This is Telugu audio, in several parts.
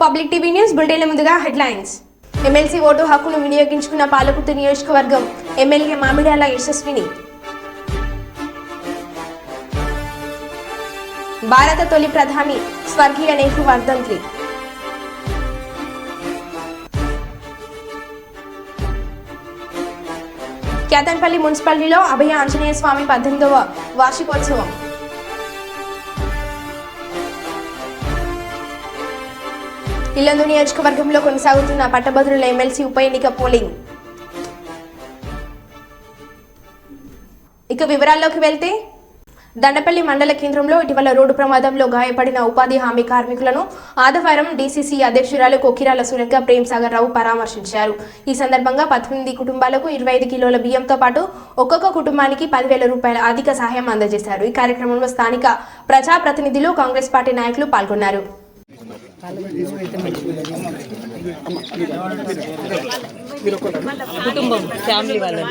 పబ్లిక్ టీవీ న్యూస్ బులెటిన్ల ముందుగా హెడ్లైన్స్. ఎమ్మెల్సీ ఓటు హక్కును వినియోగించుకున్న పాలకుర్తి నియోజకవర్గం ఎమ్మెల్యే మామిడాల యశస్విని. భారత తొలి ప్రధాని స్వర్గీయ నెహ్రూ వర్ధంతి. కేతన్పల్లి మున్సిపాలిటీలో అభయ ఆంజనేయ స్వామి 18వ వార్షికోత్సవం. ఇల్లందు నియోజకవర్గంలో కొనసాగుతున్న పట్టభద్రుల ఎమ్మెల్సీ ఉప ఎన్నిక పోలింగ్. ఇక వివరాల్లోకి వెళ్తే దండపల్లి మండల కేంద్రంలో ఇటీవల రోడ్డు ప్రమాదంలో గాయపడిన ఉపాధి హామీ కార్మికులను ఆదివారం డీసీసీ అధ్యక్షురాలు కొకిరాల సురేఖ ప్రేమ్సాగర్ రావు పరామర్శించారు. ఈ సందర్భంగా 18 కుటుంబాలకు 25 కిలోల బియ్యంతో పాటు ఒక్కొక్క కుటుంబానికి 10,000 రూపాయల ఆర్థిక సహాయం అందజేశారు. ఈ కార్యక్రమంలో స్థానిక ప్రజాప్రతినిధులు, కాంగ్రెస్ పార్టీ నాయకులు పాల్గొన్నారు. కుటుంబం ఫ్యామిలీ వాళ్ళు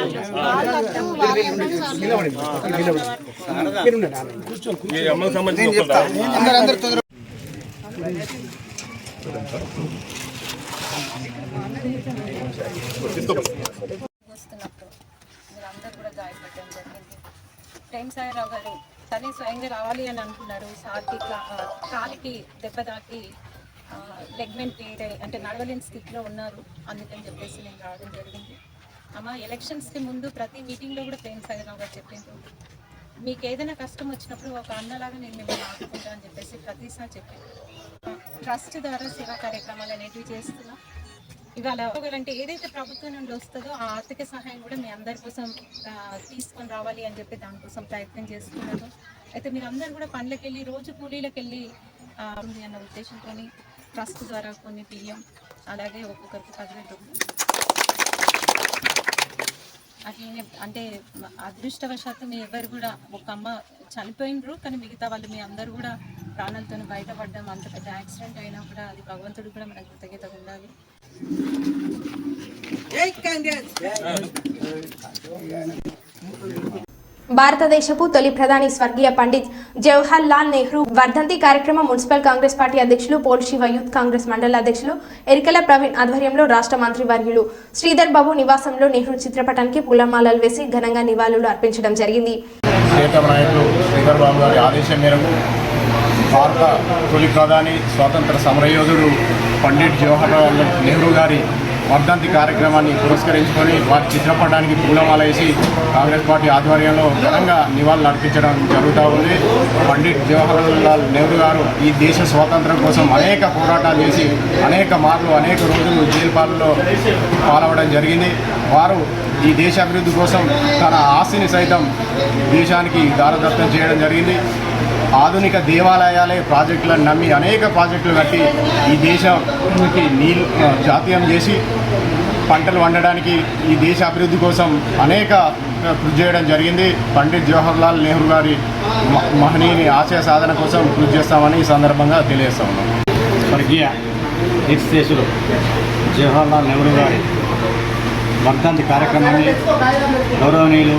ప్రేమ్సాగర్ గారు తనే స్వయంగా రావాలి అని అనుకున్నారు. సార్కి కాలికి దెబ్బ తాకి లెగ్మెంట్ అంటే నడవలేని స్థితిలో ఉన్నారు. అందుకని చెప్పేసి నేను రావడం జరిగింది. అమ్మ ఎలక్షన్స్కి ముందు ప్రతి మీటింగ్లో కూడా ప్రేమ్సాగర్ గారు చెప్పిండ్రు, మీకు ఏదైనా కష్టం వచ్చినప్పుడు ఒక అన్నలాగా నేను మిమ్మల్ని ఆదుకుంటా అని చెప్పేసి ప్రతిసారి చెప్పింది. ట్రస్ట్ ద్వారా సేవా కార్యక్రమాలు అనేటివి చేస్తున్నా. ఇవాళ అంటే ఏదైతే ప్రభుత్వం నుండి వస్తుందో ఆ ఆర్థిక సహాయం కూడా మీ అందరి కోసం తీసుకొని రావాలి అని చెప్పి దానికోసం ప్రయత్నం చేస్తున్నారు. అయితే మీరు అందరు కూడా పనులకు వెళ్ళి రోజు కూలీలకు వెళ్ళి ఉంది అన్న ఉద్దేశంతో ట్రస్ట్ ద్వారా కొన్ని బియ్యం, అలాగే ఒక్కొక్కరికి 10,000 రూపాయలు అట్లనే అంటే అదృష్టవశాత్తు మీ ఎవరు కూడా ఒక అమ్మ చనిపోయినరు, కానీ మిగతా వాళ్ళు మీ అందరూ కూడా ప్రాణాలతో బయటపడ్డం. అంత పెద్ద యాక్సిడెంట్ అయినా కూడా అది భగవంతుడు కూడా మనకు కృతజ్ఞత ఉండాలి. భారతదేశపు తొలి ప్రధాని స్వర్గీయ పండిత్ జవహర్ లాల్ నెహ్రూ వర్ధంతి కార్యక్రమం మున్సిపల్ కాంగ్రెస్ పార్టీ అధ్యక్షులు పోల్ శివ యూత్ కాంగ్రెస్ మండల అధ్యక్షులు ఎరికల ప్రవీణ్ ఆధ్వర్యంలో రాష్ట్ర మంత్రి వర్యులు శ్రీధర్ బాబు నివాసంలో నెహ్రూ చిత్రపటానికి పూలమాలలు వేసి ఘనంగా నివాళులు అర్పించడం జరిగింది. భారత తొలి ప్రధాని స్వాతంత్ర సమరయోధుడు పండిట్ జవహర్ లాల్ నెహ్రూ గారి వర్ధంతి కార్యక్రమాన్ని పురస్కరించుకొని వారి చిత్రపటానికి పూలమాల వేసి కాంగ్రెస్ పార్టీ ఆధ్వర్యంలో ఘనంగా నివాళులు అర్పించడం జరుగుతూ ఉంది. పండిట్ జవహర్ లాల్ నెహ్రూ గారు ఈ దేశ స్వాతంత్రం కోసం అనేక పోరాటాలు చేసి అనేక మార్లు అనేక రోజులు జైలు పాలవడం జరిగింది. వారు ఈ దేశ అభివృద్ధి కోసం తన ఆస్తిని సైతం దేశానికి దారదత్తం చేయడం జరిగింది. ఆధునిక దేవాలయాలే ప్రాజెక్టులను నమ్మి అనేక ప్రాజెక్టులు కట్టి ఈ దేశానికి జాతీయం చేసి పంటలు వండడానికి ఈ దేశ అభివృద్ధి కోసం అనేక కృషి చేయడం జరిగింది. పండిట్ జవహర్ లాల్ నెహ్రూ గారి మహనీయుని ఆశయ సాధన కోసం కృషి చేస్తామని ఈ సందర్భంగా తెలియజేస్తా ఉన్నాం. స్వర్గీయ నిర్దేశులు జవహర్ లాల్ నెహ్రూ గారి వర్ధంతి కార్యక్రమాన్ని గౌరవనీయులు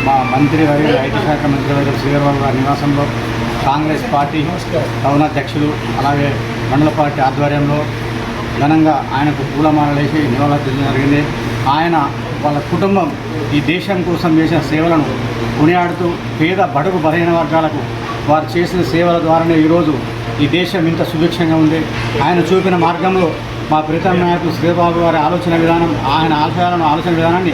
మా మంత్రివర్యులు ఐటీ శాఖ మంత్రివర్యులు శ్రీధర్ బాబు గారి నివాసంలో కాంగ్రెస్ పార్టీ టౌనాధ్యక్షులు అలాగే మండల పార్టీ ఆధ్వర్యంలో ఘనంగా ఆయనకు పూలమాలలు వేసి నివాళులర్పించడం జరిగింది. ఆయన వాళ్ళ కుటుంబం ఈ దేశం కోసం చేసిన సేవలను కొనియాడుతూ పేద బడుగు బలహీన వర్గాలకు వారు చేసిన సేవల ద్వారానే ఈరోజు ఈ దేశం ఇంత సుభిక్షంగా ఉంది. ఆయన చూపిన మార్గంలో మా ప్రీతం నాయకులు శ్రీబాబు గారి ఆలోచన విధానాన్ని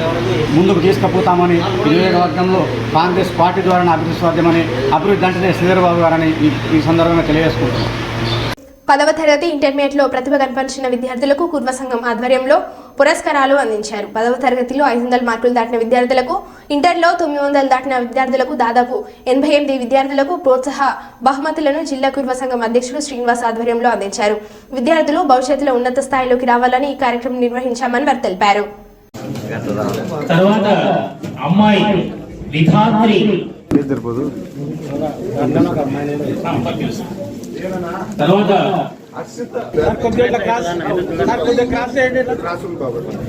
ముందుకు తీసుకుపోతామని ఈ నియోజకవర్గంలో కాంగ్రెస్ పార్టీ ద్వారా అభివృద్ధి సాధ్యమని అభివృద్ధి అంటేనే శ్రీధర్బాబు గారని ఈ సందర్భంగా తెలియజేసుకుంటున్నాం. 10వ తరగతి ఇంటర్మీడియట్లో ప్రతిభ కనపరిచిన విద్యార్థులకు కుర్వ సంఘం ఆధ్వర్యంలో పురస్కారాలు అందించారు. 10వ తరగతిలో 500 మార్కులు దాటిన విద్యార్థులకు, ఇంటర్లో 900 దాటిన విద్యార్థులకు, దాదాపు 88 విద్యార్థులకు ప్రోత్సాహ బహుమతులను జిల్లా కుర్వ సంఘం అధ్యక్షుడు శ్రీనివాస్ ఆధ్వర్యంలో అందించారు. విద్యార్థులు భవిష్యత్తులో ఉన్నత స్థాయిలోకి రావాలని ఈ కార్యక్రమం నిర్వహించామని వారు తెలిపారు.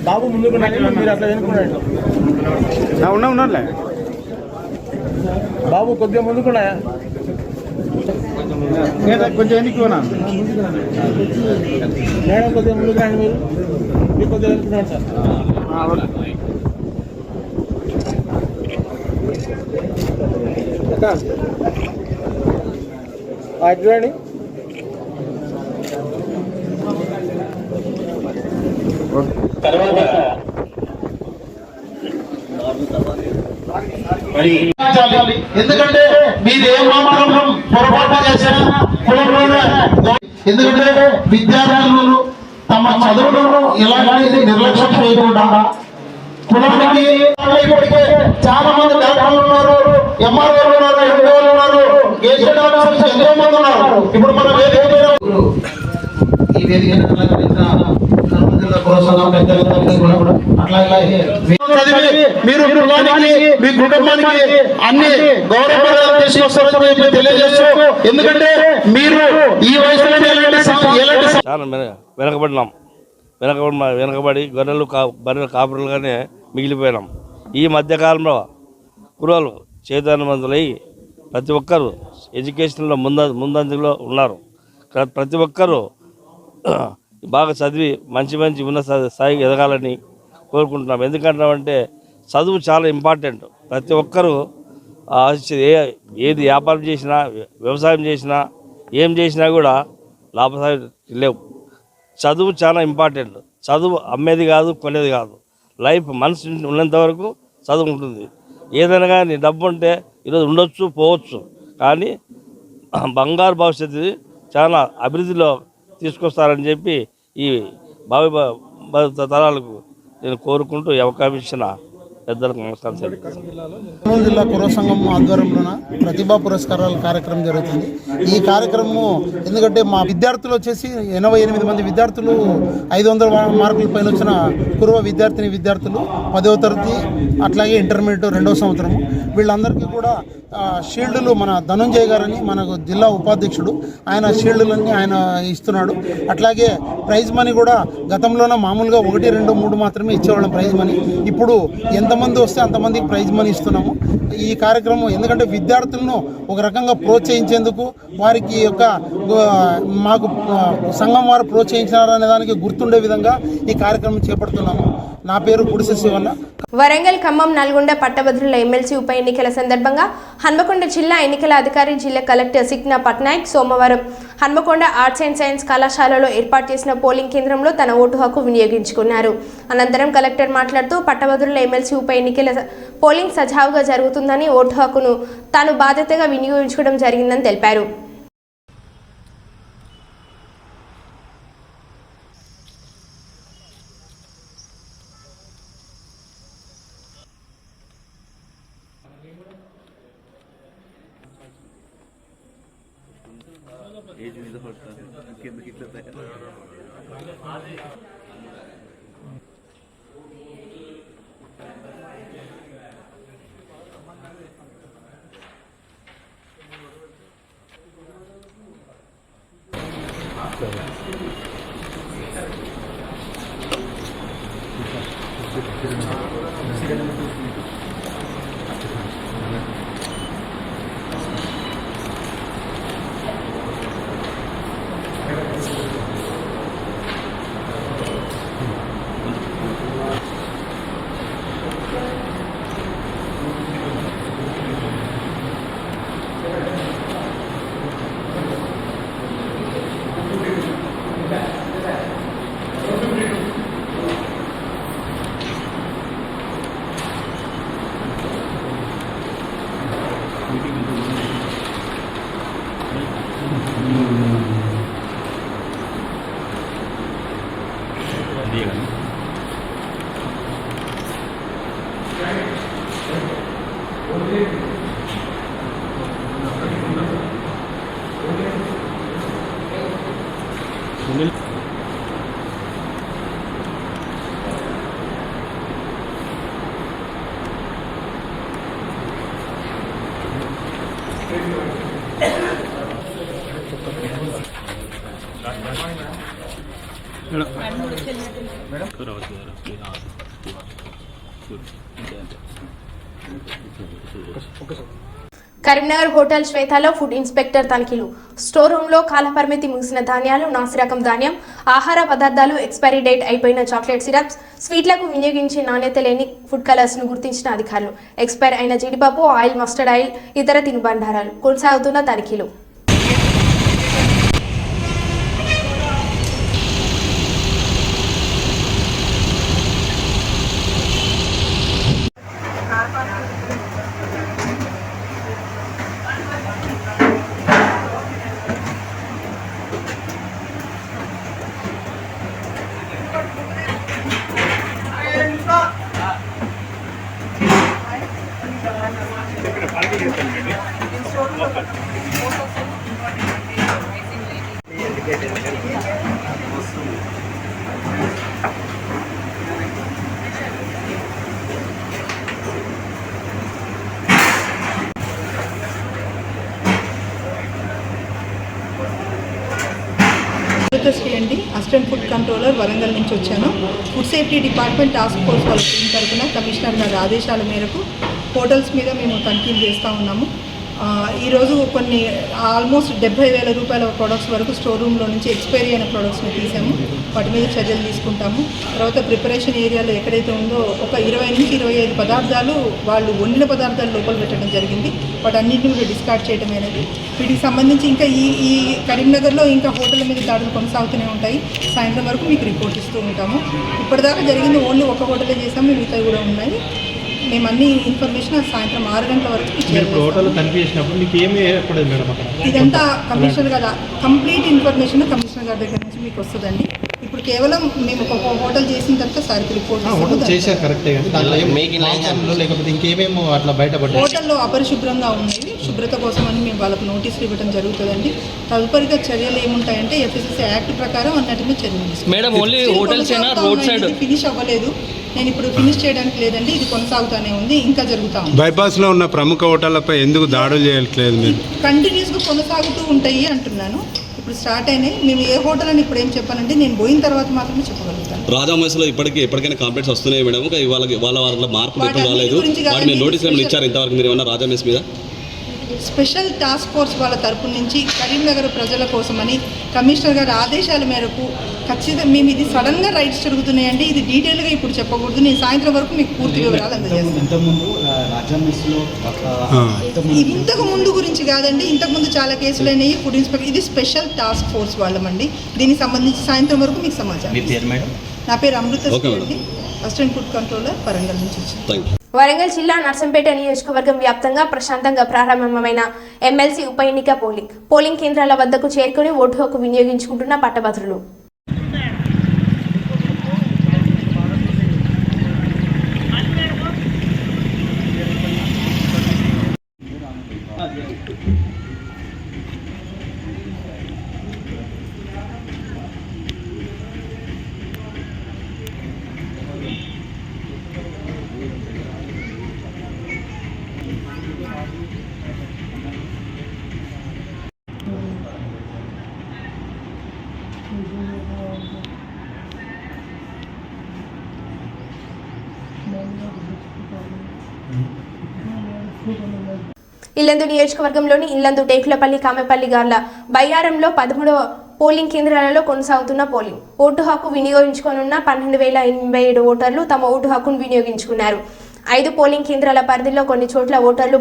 బాబు ముందుకు మీరు అట్లా ఉన్నారులే బాబు కొద్దిగా ముందుకున్నాయా. కొంచెం ఎన్నికి పోనా మేడం కొద్దిగా ముందుకు రండి మీరు మీకు కొద్దిగా వెనుకున్నాడు సార్ చూడండి ఎందుకంటే మీరు ఏమాత్రం పొరపాటు చేసినా కులంలోనే ఎందుకంటే విద్యార్థులు తమ చదువులను ఎలాంటి నిర్లక్ష్యం చేయకుండా కులానికి ఇప్పటికే చాలా మంది డాక్టర్లు ఉన్నారు, ఎంఆర్ఓలు ఉన్నారు, ఎంఓలు ఉన్నారు, గెజిటెడ్ ఆఫీసర్స్ ఎంతో మంది ఉన్నారు. ఇప్పుడు మన వేదిక ఈ వేదిక మీరు మీ కుటుంబానికి అన్ని గౌరవ తీసుకొస్తారని తెలియజేస్తూ, ఎందుకంటే మీరు ఈ వయసులో చాలా వెనకబడి బర్రెలు కాపురులుగానే మిగిలిపోయినాం. ఈ మధ్యకాలంలో కుర్రోళ్ళు చైతన్యవంతులై ప్రతి ఒక్కరూ ఎడ్యుకేషన్లో ముందంజలో ఉన్నారు. ప్రతి ఒక్కరూ బాగా చదివి మంచి ఉన్నత స్థాయికి ఎదగాలని కోరుకుంటున్నాం. ఎందుకంటామంటే చదువు చాలా ఇంపార్టెంట్. ప్రతి ఒక్కరూ ఏది వ్యాపారం చేసినా, వ్యవసాయం చేసినా, ఏం చేసినా కూడా లాభసాయి లేవు. చదువు చాలా ఇంపార్టెంట్. చదువు అమ్మేది కాదు, కొనేది కాదు. లైఫ్ మనసు ఉన్నంత వరకు చదువు ఉంటుంది. ఏదైనా కానీ డబ్బు ఉంటే ఈరోజు ఉండొచ్చు, పోవచ్చు, కానీ బంగారు భవిష్యత్తు చాలా అభివృద్ధిలో తీసుకొస్తారని చెప్పి ఈ భావి తరాలకు నేను కోరుకుంటూ ఈ అవకాశం ఇచ్చిన పెద్దలకు నమస్కారం. కర్నూలు జిల్లా కుర్ర సంఘం ఆధ్వర్యంలోన ప్రతిభా పురస్కారాల కార్యక్రమం జరుగుతుంది. ఈ కార్యక్రమం ఎందుకంటే మా విద్యార్థులు వచ్చేసి 88 మంది విద్యార్థులు 500 మార్కుల పైన వచ్చిన కుర్వ విద్యార్థులు 10వ తరగతి అట్లాగే ఇంటర్మీడియట్ 2వ సంవత్సరం వీళ్ళందరికీ కూడా షీల్డ్లు మన ధనుంజయ్ గారని మనకు జిల్లా ఉపాధ్యక్షుడు, ఆయన షీల్డ్లన్నీ ఆయన ఇస్తున్నాడు. అట్లాగే ప్రైజ్ మనీ కూడా గతంలోనే మామూలుగా 1, 2, 3 మాత్రమే ఇచ్చేవాళ్ళం ప్రైజ్ మనీ. ఇప్పుడు ఎంతమంది వస్తే అంతమందికి ప్రైజ్ మనీ ఇస్తున్నాము. ఈ కార్యక్రమం ఎందుకంటే విద్యార్థులను ఒక రకంగా ప్రోత్సహించేందుకు, వారికి యొక్క మాకు సంఘం వారు ప్రోత్సహించారనే దానికి గుర్తుండే విధంగా ఈ కార్యక్రమం చేపడుతున్నాము. నా పేరు గుడిసె శివన్న. వరంగల్, ఖమ్మం, నల్గొండ పట్టభద్రుల ఎమ్మెల్సీ ఉప ఎన్నికల సందర్భంగా హన్మకొండ జిల్లా ఎన్నికల అధికారి, జిల్లా కలెక్టర్ సిగ్నా పట్నాయక్ సోమవారం హన్మకొండ ఆర్ట్స్ అండ్ సైన్స్ కళాశాలలో ఏర్పాటు చేసిన పోలింగ్ కేంద్రంలో తన ఓటు హక్కు వినియోగించుకున్నారు. అనంతరం కలెక్టర్ మాట్లాడుతూ పట్టభద్రుల ఎమ్మెల్సీ ఉప ఎన్నికల పోలింగ్ సజావుగా జరుగుతుందని, ఓటు హక్కును తాను బాధ్యతగా వినియోగించుకోవడం జరిగిందని తెలిపారు. కరీంనగర్ హోటల్ శ్వేతలో ఫుడ్ ఇన్స్పెక్టర్ తనిఖీలు. స్టోర్ రూమ్లో కాలపరిమితి ముగిసిన ధాన్యాలు, నాసిరకం ధాన్యం, ఆహార పదార్థాలు, ఎక్స్పైరీ డేట్ అయిపోయిన చాక్లెట్ సిరప్స్, స్వీట్లకు వినియోగించే నాణ్యత లేని ఫుడ్ కలర్స్ను గుర్తించిన అధికారులు. ఎక్స్పైర్ అయిన జీడిపప్పు, ఆయిల్, మస్టర్డ్ ఆయిల్, ఇతర తినుబండారాలు. కొనసాగుతున్న తనిఖీలు. శ్రీ అండి, అసిస్టెంట్ ఫుడ్ కంట్రోలర్, వరంగల్ నుంచి వచ్చాను. Food safety department task force వాళ్ళ టీం తరఫున కమిషనర్ గారి ఆదేశాల మేరకు హోటల్స్ మీద మేము తనిఖీలు చేస్తూ ఉన్నాము. ఈరోజు కొన్ని ఆల్మోస్ట్ 70,000 రూపాయల ప్రొడక్ట్స్ వరకు స్టోర్ రూమ్లో నుంచి ఎక్స్పైరీ అయిన ప్రొడక్ట్స్ని తీసాము. వాటి మీద చర్యలు తీసుకుంటాము. తర్వాత ప్రిపరేషన్ ఏరియాలో ఎక్కడైతే ఉందో ఒక 20 నుంచి 25 పదార్థాలు వాళ్ళు వండిన పదార్థాలు లోపల పెట్టడం జరిగింది. వాటన్నింటిని కూడా డిస్కార్డ్ చేయడం అనేది. వీటికి సంబంధించి ఇంకా ఈ కరీంనగర్లో ఇంకా హోటళ్ళ మీద దాడులు కొనసాగుతూనే ఉంటాయి. సాయంత్రం వరకు మీకు రిపోర్ట్ ఇస్తూ ఉంటాము. ఇప్పటిదాకా జరిగింది ఓన్లీ ఒక హోటలే చేసాము, మిగతా కూడా ఉన్నాయి. మేము అన్ని ఇన్ఫర్మేషన్ సాయంత్రం 6 గంటల వరకు ఇదంతా కమిషనర్ గారు కంప్లీట్ ఇన్ఫర్మేషన్ కమిషనర్ గారి దగ్గర నుంచి మీకు వస్తుందండి. ఇప్పుడు కేవలం మేము ఒక హోటల్ చేసిన తర్వాత సార్కి రిపోర్ట్ హోటల్లో అపరిశుభ్రంగా ఉన్నాయి. శుభ్రత కోసం అని మేము వాళ్ళకు నోటీసులు ఇవ్వడం జరుగుతుందండి. తదుపరిగా చర్యలు ఏముంటాయంటే FSSA యాక్ట్ ప్రకారం అన్నట్టుగా చర్యలు ఫినిష్ అవ్వలేదు. నేను ఇప్పుడు ఫినిష్ చేయడానికి లేదండి, ఇది కొనసాగుతూనే ఉంది, ఇంకా జరుగుతూ ఉంది. బైపాస్ లో ఉన్న ప్రముఖ హోటళ్లపై ఎందుకు దాడులు చేయట్లేదు? కంటిన్యూస్గా కొనసాగుతూ ఉంటాయి అంటున్నాను. ఇప్పుడు స్టార్ట్ అయినాయి. మేము ఏ హోటల్ అని ఇప్పుడు ఏం చెప్పానంటే నేను పోయిన తర్వాత మాత్రమే చెప్పగలుగుతాను. రాజామేస్లో ఎప్పటికైనా కంప్లైంట్స్ వస్తున్నాయి మేడం. వాళ్ళ మార్పులు ఎప్పుడు రాలేదు. నోటీసులు ఏమైనా ఇచ్చారు ఇంతవరకు మీరు ఏమన్నా రాజామేస్ మీద? స్పెషల్ టాస్క్ ఫోర్స్ వాళ్ళ తరపు నుంచి కరీంనగర్ ప్రజల కోసమని కమిషనర్ గారి ఆదేశాల మేరకు ఖచ్చితంగా మేము ఇది సడన్గా రైట్స్ జరుగుతున్నాయండి. ఇది డీటెయిల్గా ఇప్పుడు చెప్పకూడదు. నేను సాయంత్రం వరకు మీకు పూర్తి వివరాలు అందజేస్తాను. ఇంతకు ముందు గురించి కాదండి, ఇంతకుముందు చాలా కేసులు అయినాయి. ఫుడ్ ఇన్స్పెక్టర్ ఇది స్పెషల్ టాస్క్ ఫోర్స్ వాళ్ళమండి. దీనికి సంబంధించి సాయంత్రం వరకు మీకు సమాచారం. నా పేరు అమృతశ్రీ అండి, అసిస్టెంట్ ఫుడ్ కంట్రోలర్, వరంగల్ నుంచి వచ్చింది. వరంగల్ జిల్లా నర్సంపేట నియోజకవర్గం వ్యాప్తంగా ప్రశాంతంగా ప్రారంభమైన ఎమ్మెల్సీ ఉప ఎన్నిక పోలింగ్ కేంద్రాల వద్దకు చేరుకుని ఓటు హక్కు వినియోగించుకుంటున్న పట్టభద్రులు. ఇల్లందు నియోజకవర్గంలోని ఇల్లందు, టేకులపల్లి, కామెపల్లి, గార్ల, బయ్యారంలో 13వ పోలింగ్ కేంద్రాలలో కొనసాగుతున్న పోలింగ్. ఓటు హక్కు వినియోగించుకోనున్న 12,087 ఓటర్లు తమ ఓటు హక్కును వినియోగించుకున్నారు. 5 పోలింగ్ కేంద్రాల పరిధిలో కొన్ని చోట్ల ఓటర్లు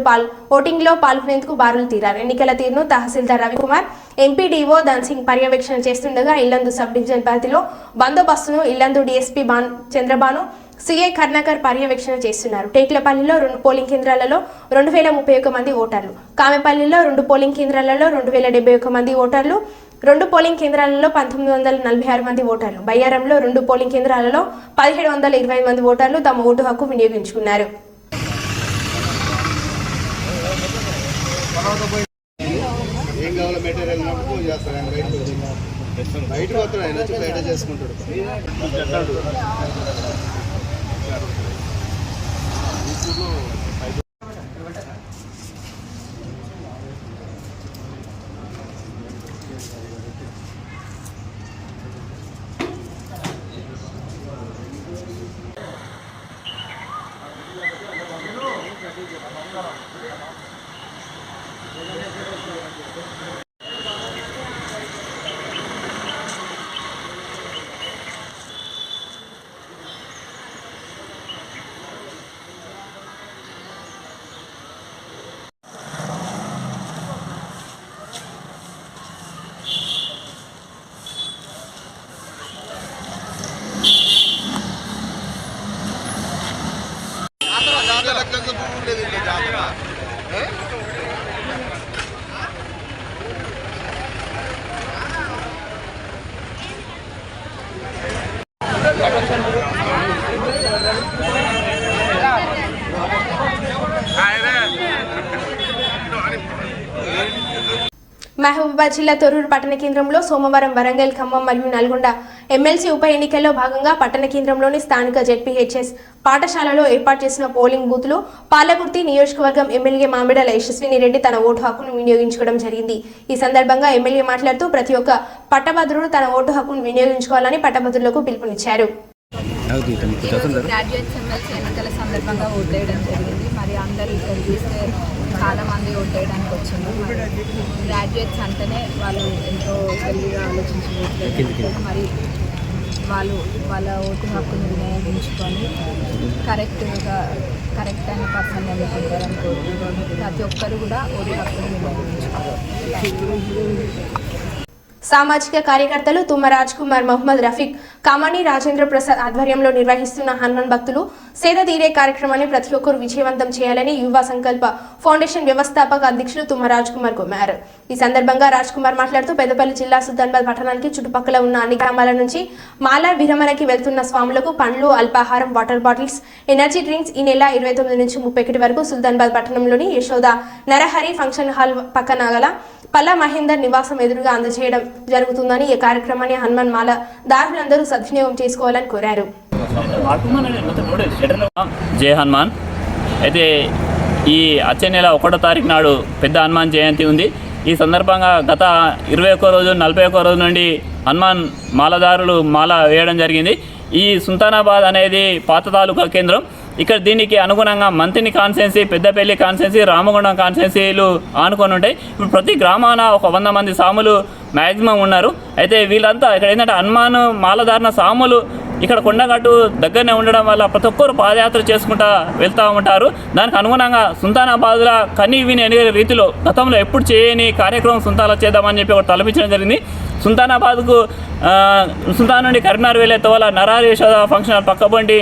ఓటింగ్లో పాల్గొనేందుకు బారులు తీరారు. ఎన్నికల తీరును తహసీల్దార్ రవికుమార్, ఎంపీడీఓ ధన్సింగ్ పర్యవేక్షణ చేస్తుండగా ఇల్లందు సబ్ డివిజన్ పరిధిలో బందోబస్తును ఇల్లందు డీఎస్పీ చంద్రబాను, సిఐ కర్ణాకర్ పర్యవేక్షణ చేస్తున్నారు. టేకులపల్లిలో 2 పోలింగ్ కేంద్రాలలో 2,031 మంది ఓటర్లు, కామెపల్లిలో 2 పోలింగ్ కేంద్రాలలో 2,071 మంది ఓటర్లు, 2 పోలింగ్ కేంద్రాలలో 1,946 మంది ఓటర్లు, బయ్యారంలో 2 పోలింగ్ కేంద్రాలలో 1,725 మంది ఓటర్లు తమ ఓటు హక్కు వినియోగించుకున్నారు. మహబూబాబాద్ జిల్లా తొర్రూరు పట్టణ కేంద్రంలో సోమవారం వరంగల్, ఖమ్మం మరియు నల్గొండ ఎమ్మెల్సీ ఉప ఎన్నికల్లో భాగంగా పట్టణ కేంద్రంలోని స్థానిక జెడ్పీహెచ్ఎస్ పాఠశాలలో ఏర్పాటు చేసిన పోలింగ్ బూత్లో పాలకుర్తి నియోజకవర్గం ఎమ్మెల్యే మామిడాల యశస్విని రెడ్డి తన ఓటు హక్కును వినియోగించుకోవడం జరిగింది. ఈ సందర్భంగా ఎమ్మెల్యే మాట్లాడుతూ ప్రతి ఒక్క పట్టభద్రుడు తన ఓటు హక్కును వినియోగించుకోవాలని పట్టభద్రులకు పిలుపునిచ్చారు. గ్రాడ్యుయేట్స్ ఎమ్మెల్సీ ఎన్నికల సందర్భంగా ఓటు వేయడం జరిగింది. మరి అందరూ ఇక్కడ చూస్తే చాలామంది ఓటు వేయడానికి వచ్చింది. గ్రాడ్యుయేట్స్ అంటేనే వాళ్ళు ఎంతో తెలివిగా ఆలోచించి ఓటు వేయడం, మరి వాళ్ళు వాళ్ళ ఓటు హక్కును వినియోగించుకొని కరెక్ట్ అయిన పర్సన్ ఎన్నుకుంటారని కోరుకుంటున్నాను. ప్రతి ఒక్కరు కూడా ఓటు హక్కును వినియోగించుకోవాలి. సామాజిక కార్యకర్తలు తుమ్మ రాజ్ కుమార్, మహమ్మద్ రఫీక్, కామాని రాజేంద్ర ప్రసాద్ ఆధ్వర్యంలో నిర్వహిస్తున్న హనుమాన్ భక్తులు సేద తీరే కార్యక్రమాన్ని ప్రతి ఒక్కరు విజయవంతం చేయాలని యువ సంకల్ప ఫౌండేషన్ వ్యవస్థాపక అధ్యక్షులు తుమ్మ రాజ్ కుమార్ కోరారు. ఈ సందర్భంగా రాజ్ కుమార్ మాట్లాడుతూ పెద్దపల్లి జిల్లా సుల్తానాబాద్ పట్టణానికి చుట్టుపక్కల ఉన్న అన్ని గ్రామాల నుంచి మాల విరమణకి వెళ్తున్న స్వాములకు పండ్లు, అల్పాహారం, వాటర్ బాటిల్స్, ఎనర్జీ డ్రింక్స్ ఈ నెల 29 నుంచి 31 వరకు సుల్తానాబాద్ పట్టణంలోని యశోద నరహరి ఫంక్షన్ హాల్ పక్కన గల పల్లా మహేందర్ నివాసం ఎదురుగా అందజేయడం జరుగుతుందని ఈ కార్యక్రమాన్ని హనుమాన్ మాల దారులందరూ సద్వినియోగం చేసుకోవాలని కోరారు. జై హనుమాన్. అయితే ఈ వచ్చే నెల 1వ తారీఖు నాడు పెద్ద హనుమాన్ జయంతి ఉంది. ఈ సందర్భంగా గత 21 రోజు 41 రోజు నుండి హనుమాన్ మాలదారులు మాల వేయడం జరిగింది. ఈ సుల్తానాబాద్ అనేది పాత తాలూకా కేంద్రం. ఇక్కడ దీనికి అనుగుణంగా మంతిని కాన్స్టెన్సీ, పెద్దపల్లి కాన్స్టెన్సీ, రామగుండం కాన్స్టెన్సీలు ఆనుకొని ఉంటాయి. ఇప్పుడు ప్రతి గ్రామాన ఒక 100 మంది సాములు మ్యాక్సిమం ఉన్నారు. అయితే వీళ్ళంతా ఇక్కడ ఏంటంటే హనుమాన్ మాలధారణ సాములు ఇక్కడ కొండగట్టు దగ్గరనే ఉండడం వల్ల ప్రతి ఒక్కరు పాదయాత్ర చేసుకుంటూ వెళ్తూ ఉంటారు. దానికి అనుగుణంగా సుల్తానాబాద్లో కనీ విని అనే రీతిలో గతంలో ఎప్పుడు చేయని కార్యక్రమం సుల్తాన్లో చేద్దామని చెప్పి ఒకటి తలపించడం జరిగింది. సుల్తానాబాద్కు సుల్తాన్ నుండి కరీంనగర్ వెళ్ళే తోల నరహరి యశోద ఫంక్షన్ హాల్ పక్కబండి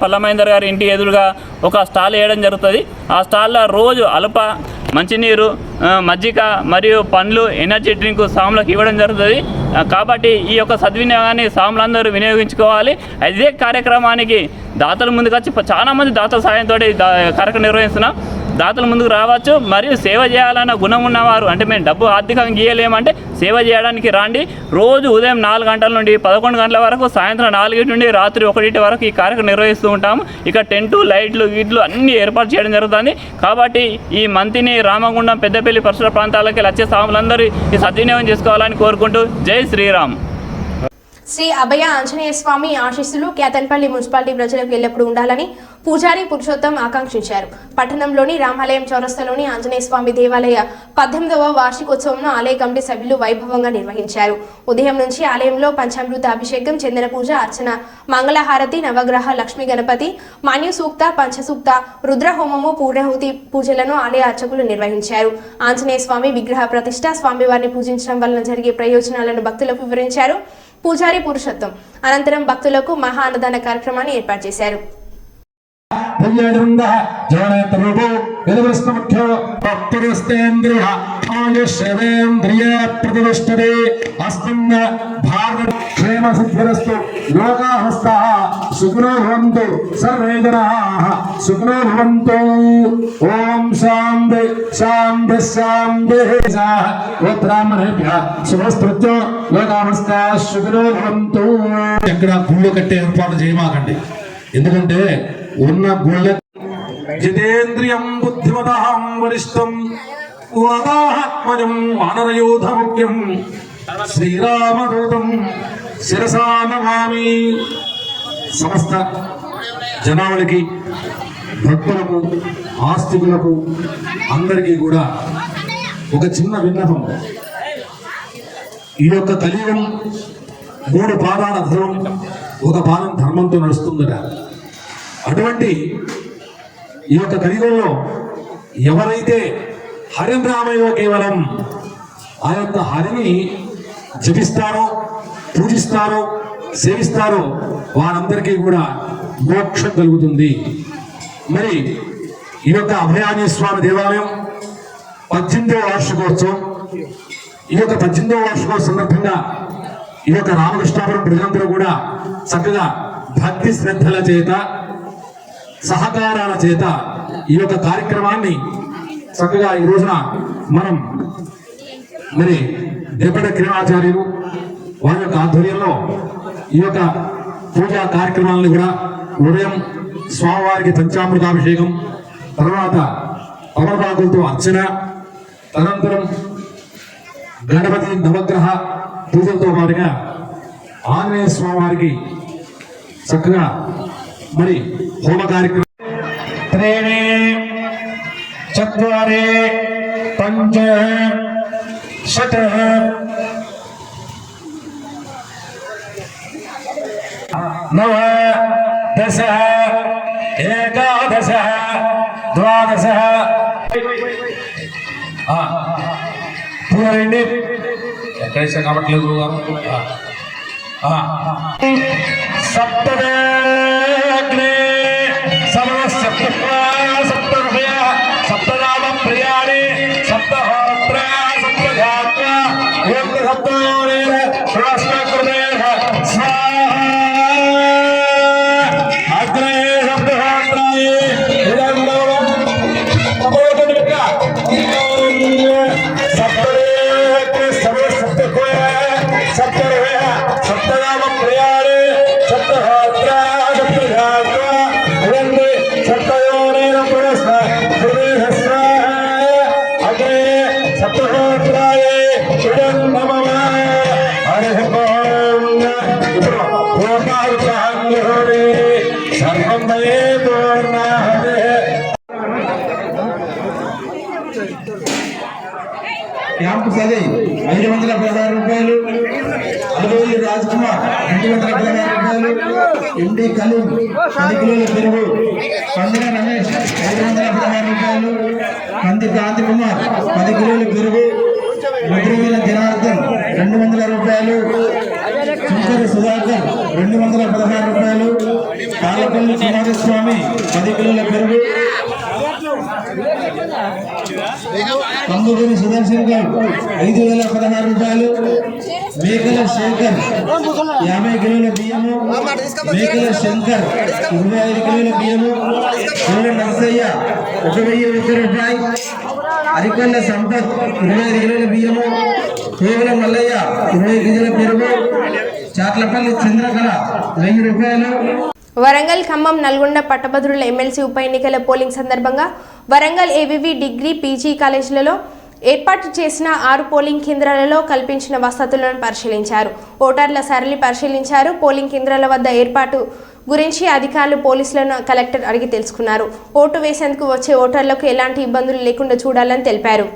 పల్లా మహేందర్ గారి ఇంటి ఎదురుగా ఒక స్టాల్ వేయడం జరుగుతుంది. ఆ స్టాల్లో రోజు అల్ప, మంచినీరు, మజ్జిగ మరియు పండ్లు, ఎనర్జీ డ్రింక్ సాములకు ఇవ్వడం జరుగుతుంది. కాబట్టి ఈ యొక్క సద్వినియోగాన్ని సాములందరూ వినియోగించుకోవాలి. ఇదే కార్యక్రమానికి దాతలు ముందుకు వచ్చి చాలామంది దాతల సాయంతో కార్యక్రమం నిర్వహిస్తున్నాం. దాతలు ముందుకు రావచ్చు. మరియు సేవ చేయాలన్న గుణం ఉన్నవారు, అంటే మేము డబ్బు ఆర్థికంగా గీయలేమంటే సేవ చేయడానికి రాండి. రోజు ఉదయం 4 గంటల నుండి 11 గంటల వరకు, సాయంత్రం 4 నుండి రాత్రి 1 వరకు ఈ కార్యక్రమం నిర్వహిస్తూ ఉంటాము. ఇక టెంటు, లైట్లు, వీట్లు అన్నీ ఏర్పాటు చేయడం జరుగుతుంది. కాబట్టి ఈ మంతిని, రామగుండం, పెద్దపల్లి పరిసర ప్రాంతాలకి వచ్చే సాములందరూ ఈ సద్వినియోగం చేసుకోవాలని కోరుకుంటూ జై శ్రీరామ్. శ్రీ అభయ ఆంజనేయ స్వామి ఆశీస్సులు కేతన్పల్లి మున్సిపాలిటీ ప్రజలకు ఎల్లప్పుడూ ఉండాలని పూజారి పురుషోత్తం ఆకాంక్షించారు. పట్టణంలోని రామాలయం చౌరస్తాలోని ఆంజనేయ స్వామి దేవాలయ 18వ వార్షికోత్సవంను ఆలయ కమిటీ సభ్యులు వైభవంగా నిర్వహించారు. ఉదయం నుంచి ఆలయంలో పంచామృత అభిషేకం, చందన పూజ, అర్చన, మంగళహారతి, నవగ్రహ లక్ష్మీ గణపతి, మాన్యు సూక్త, పంచసూక్త, రుద్రహోమము, పూర్ణాహుతి పూజలను ఆలయ అర్చకులు నిర్వహించారు. ఆంజనేయ స్వామి విగ్రహ ప్రతిష్ట, స్వామివారిని పూజించడం వలన జరిగే ప్రయోజనాలను భక్తులకు వివరించారు పూజారి పురుషోత్తం. అనంతరం భక్తులకు మహా అన్నదాన కార్యక్రమాన్ని ఏర్పాటు చేశారు. ఎక్కడ గుళ్ళు కట్టే ఏర్పాటు చేయమాకండి. ఎందుకంటే ఉన్న గుళ్ళ జితేంద్రియం బుద్ధిమతాం వరిష్టం వాదాత్మజం వానరయోధ ముఖ్యం శ్రీరామదూతం శిరసా నమామి. సమస్త జనావళికి, భక్తులకు, ఆస్తికులకు అందరికీ కూడా ఒక చిన్న విన్నపం. ఈ యొక్క కలియుగం 3 పాదాల ధర్మం, ఒక పాదం ధర్మంతో నడుస్తుందట. అటువంటి ఈ యొక్క కలియుగంలో ఎవరైతే హరిం రామయో కేవలం ఆ యొక్క హరిని జపిస్తారో, పూజిస్తారో, సేవిస్తారో వారందరికీ కూడా మోక్షం కలుగుతుంది. మరి ఈ యొక్క అభయాంజనేయ స్వామి దేవాలయం 18వ వార్షికోత్సవం. ఈ యొక్క 18వ వార్షికోత్సవం సందర్భంగా ఈ యొక్క రామకృష్ణాపురం ప్రజలందరూ కూడా చక్కగా భక్తి శ్రద్ధల చేత, సహకారాల చేత ఈ యొక్క కార్యక్రమాన్ని చక్కగా ఈ రోజున మనం మరి దేపటి క్రీడాచార్యులు వారి యొక్క ఆధ్వర్యంలో ఈ యొక్క పూజా కార్యక్రమాలను కూడా ఉదయం స్వామివారికి పంచామృతాభిషేకం, తర్వాత తమలపాకులతో అర్చన, తదనంతరం గణపతి నవగ్రహ పూజలతో పాటుగా ఆంజనేయ స్వామివారికి చక్కగా మరి హోమ కార్యక్రమం 3 4 5 6 9 10 11 12 పూరండి ఎక్కడైతే కాబట్లేదు సప్తమే సప్తహృదయ సప్తనామ ప్రియాణి సప్తహోత్ర సప్తధాత్ర సప్తకృతే అగ్రే సప్తహోత్రాయ సప్తనామ ప్రియాణి సప్తహోత్ర సప్తధాత్ర క్యాంపు సది 516 రూపాయలు, అలవేలి రాజ్ కుమార్ 216 రూపాయలు, ఎండి కలీం 10 కిలోల పెరుగు, పందిన రమేష్ 516 రూపాయలు, కంది కాంతి కుమార్ 10 కిలోల పెరుగు, ముద్రవేల జనార్దన్ 200 రూపాయలు, శంకరి సుధాకర్ 216 రూపాయలు, పాలపల్లి కుమారస్వామి 10 కిలోల పెరుగు, కందుకూరి సుదర్శన్ గారు 5016 రూపాయలు, మేకల శేఖర్ 50 కిలోల బియ్యము, మేకల శంకర్ 25 కిలోల బియ్యము, పూల నర్సయ్య 1001 రూపాయి, అరికొండ సంపత్ 25 కిలోల బియ్యము, కేవల మల్లయ్య 20 కిలోల పెరుగు, చాట్లపల్లి చంద్రకళ 1000 రూపాయలు. వరంగల్, ఖమ్మం, నల్గొండ పట్టభద్రుల ఎమ్మెల్సీ ఉప ఎన్నికల పోలింగ్ సందర్భంగా వరంగల్ ఏబీవీ డిగ్రీ పీజీ కాలేజీలలో ఏర్పాటు చేసిన 6 పోలింగ్ కేంద్రాలలో కల్పించిన వసతులను పరిశీలించారు. ఓటర్ల సరళి పరిశీలించారు. పోలింగ్ కేంద్రాల వద్ద ఏర్పాటు గురించి అధికారులు పోలీసులను కలెక్టర్ అడిగి తెలుసుకున్నారు. ఓటు వేసేందుకు వచ్చే ఓటర్లకు ఎలాంటి ఇబ్బందులు లేకుండా చూడాలని తెలిపారు.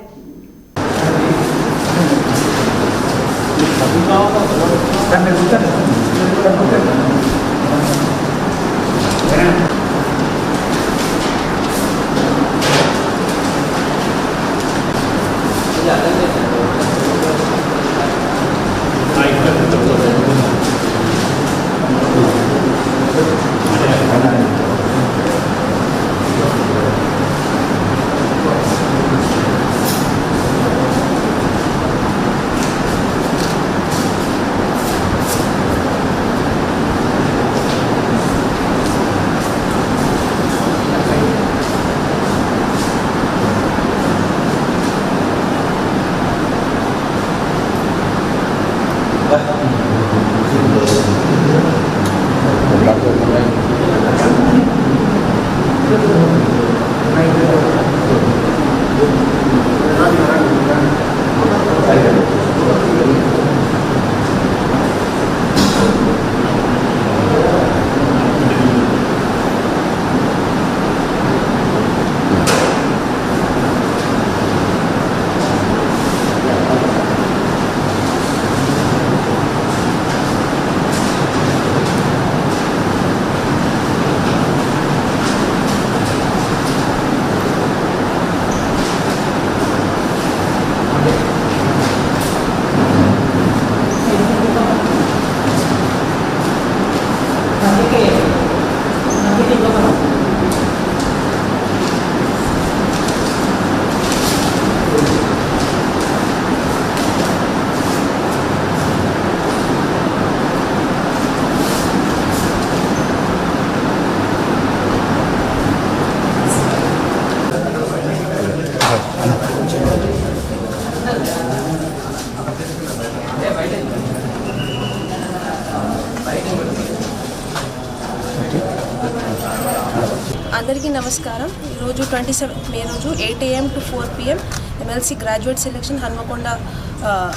నమస్కారం. ఈరోజు 27 మే రోజు 8 AM to 4 PM MLC graduate selection Hanamkonda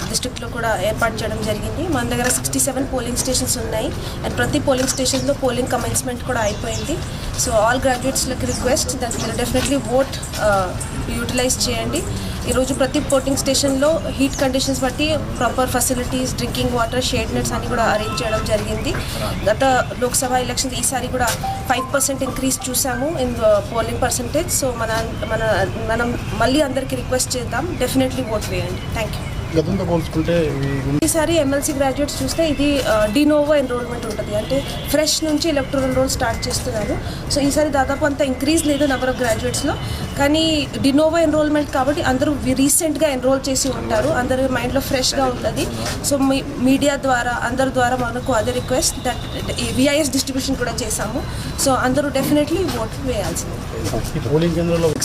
డిస్ట్రిక్ట్లో కూడా ఏర్పాటు చేయడం జరిగింది. మన దగ్గర 67 పోలింగ్ స్టేషన్స్ ఉన్నాయి అండ్ ప్రతి పోలింగ్ స్టేషన్లో పోలింగ్ కమెన్స్మెంట్ కూడా అయిపోయింది. సో ఆల్ గ్రాడ్యుయేట్స్లకి రిక్వెస్ట్ దట్ మీరు డెఫినెట్లీ ఓట్ యూటిలైజ్ చేయండి. ఈరోజు ప్రతి పోలింగ్ స్టేషన్లో హీట్ కండిషన్స్ బట్టి proper facilities, drinking water, shade nets అన్ని కూడా అరేంజ్ చేయడం జరిగింది. గత లోక్సభ ఎలక్షన్ ఈసారి కూడా 5% ఇంక్రీజ్ చూసాము ఇన్ పోలింగ్ పర్సంటేజ్. సో మనం మళ్ళీ అందరికీ రిక్వెస్ట్ చేద్దాం, డెఫినెట్లీ ఓట్ వేయండి. Thank you. గతంతో పోల్చుకుంటే ఈసారి ఎమ్మెల్సీ గ్రాడ్యుయేట్స్ చూస్తే ఇది డినోవో ఎన్రోల్మెంట్ ఉంటుంది, అంటే ఫ్రెష్ నుంచి ఎలక్టోరల్ రోల్ స్టార్ట్ చేస్తున్నారు. సో ఈసారి దాదాపు అంత ఇంక్రీజ్ లేదు నెంబర్ ఆఫ్ గ్రాడ్యుయేట్స్లో, కానీ డినోవో ఎన్రోల్మెంట్ కాబట్టి అందరూ రీసెంట్గా ఎన్రోల్ చేసి ఉంటారు, అందరి మైండ్లో ఫ్రెష్గా ఉంటుంది. సో మీడియా ద్వారా అందరి ద్వారా మనకు అదే రిక్వెస్ట్ దట్ విఐఎస్ డిస్ట్రిబ్యూషన్ కూడా చేశాము. సో అందరూ డెఫినెట్లీ ఓట్ వేయాల్సింది.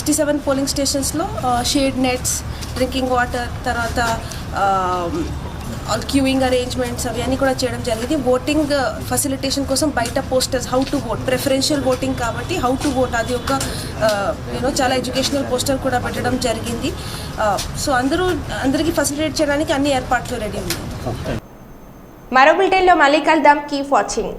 67 పోలింగ్ స్టేషన్స్లో షేడ్ నెట్స్, డ్రింకింగ్ వాటర్, తర్వాత క్యూయింగ్ అరేంజ్మెంట్స్ అవన్నీ కూడా చేయడం జరిగింది. ఓటింగ్ ఫెసిలిటేషన్ కోసం బయట posters, how to vote, preferential voting కాబట్టి హౌ టు ఓట్ అది ఒక చాలా ఎడ్యుకేషనల్ పోస్టర్ కూడా పెట్టడం జరిగింది. సో అందరికీ ఫెసిలిటేట్ చేయడానికి అన్ని ఏర్పాట్లు రెడీ ఉన్నాయి. మరో బులెటిన్లో మళ్ళీ కలుద్దాం. Keep watching.